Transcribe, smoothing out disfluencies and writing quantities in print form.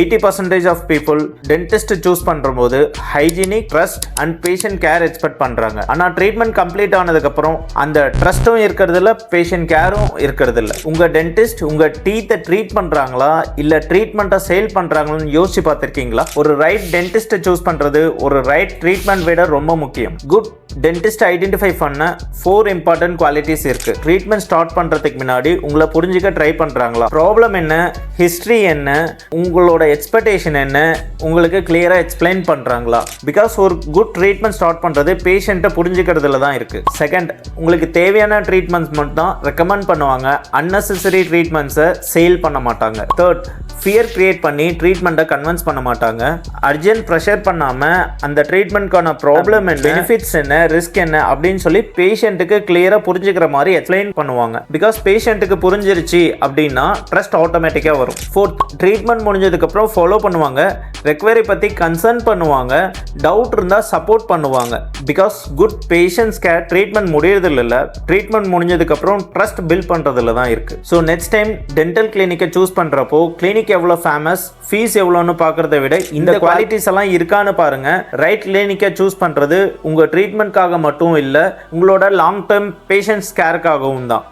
80% of people dentist choose பண்ணும்போது hygienic, trust and patient care expect பண்ணுறாங்க. ஆனால் treatment complete ஆனதுக்கப்புறம் அந்த ட்ரஸ்ட்டும் இருக்கிறதில்ல, பேஷண்ட் கேரும் இருக்கிறதில்ல. உங்கள் டென்டிஸ்ட் உங்கள் டீத்தை ட்ரீட் பண்ணுறாங்களா இல்லை ட்ரீட்மெண்ட்டை சேல் பண்ணுறாங்களான்னு யோசிச்சு பார்த்துருக்கீங்களா? ஒரு ரைட் டென்டிஸ்ட்டை சூஸ் பண்ணுறது ஒரு ரைட் ட்ரீட்மெண்ட் விட ரொம்ப முக்கியம். குட் டென்டிஸ்ட் ஐடென்டிஃபை பண்ண 4 இம்பார்ட்டன்ட் குவாலிட்டிஸ் இருக்குது. ட்ரீட்மெண்ட் ஸ்டார்ட் பண்ணுறதுக்கு முன்னாடி உங்களை புரிஞ்சுக்க ட்ரை பண்ணுறாங்களா, ப்ராப்ளம் என்ன, ஹிஸ்ட்ரி என்ன, உங்களோட எக்ஸ்பெக்டேஷன் என்ன, உங்களுக்கு கிளியராக எக்ஸ்பிளைன் பண்ணுறாங்களா? பிகாஸ் ஒரு குட் ட்ரீட்மெண்ட் ஸ்டார்ட் பண்ணுறது பேஷண்ட்டை புரிஞ்சுக்கிறதுல தான் இருக்குது. செகண்ட், உங்களுக்கு தேவையான ட்ரீட்மெண்ட்ஸ் மட்டும் தான் ரெக்கமெண்ட் பண்ணுவாங்க, அன்னெசரி ட்ரீட்மெண்ட்ஸை சேல் பண்ண மாட்டாங்க. தேர்ட், ஃபியர் கிரியேட் பண்ணி ட்ரீட்மெண்ட்டை கன்வின்ஸ் பண்ண மாட்டாங்க. அர்ஜென்ட் ப்ரெஷர் பண்ணாமல் அந்த ட்ரீட்மெண்ட்கான ப்ராப்ளம் என்ன, பெனிஃபிட்ஸ் என்ன, ரிஸ்க் என்ன அப்படின்னு சொல்லி பேஷண்ட்டுக்கு கிளியராக புரிஞ்சுக்கிற மாதிரி எக்ஸ்பிளைன் பண்ணுவாங்க. பிகாஸ் பேஷண்ட்டுக்கு புரிஞ்சிருச்சு அப்படின்னா ட்ரஸ்ட் ஆட்டோமேட்டிக்காக வரும். ஃபோர்த், ட்ரீட்மெண்ட் முடிஞ்சதுக்கப்புறம் ஃபாலோ பண்ணுவாங்க, ரெக்வரி பற்றி கன்சர்ன் பண்ணுவாங்க, டவுட் இருந்தால் சப்போர்ட் பண்ணுவாங்க. Because good patients care treatment முடியறதில்ல, ட்ரீட்மெண்ட் முடிஞ்சதுக்கப்புறம் ட்ரஸ்ட் பில்ட் பண்ணுறதுல தான் இருக்குது. ஸோ நெக்ஸ்ட் டைம் டென்டல் கிளினிக்கை சூஸ் பண்ணுறப்போ கிளினிக் எவ்வளோ ஃபேமஸ், ஃபீஸ் எவ்வளோன்னு பார்க்குறத விட இந்த குவாலிட்டிஸ் எல்லாம் இருக்கான்னு பாருங்க. ரைட் கிளினிக்கை சூஸ் பண்ணுறது உங்கள் ட்ரீட்மெண்ட்காக மட்டும் இல்லை, உங்களோட லாங் டேர்ம் பேஷண்ட்ஸ் கேருக்காகவும் தான்.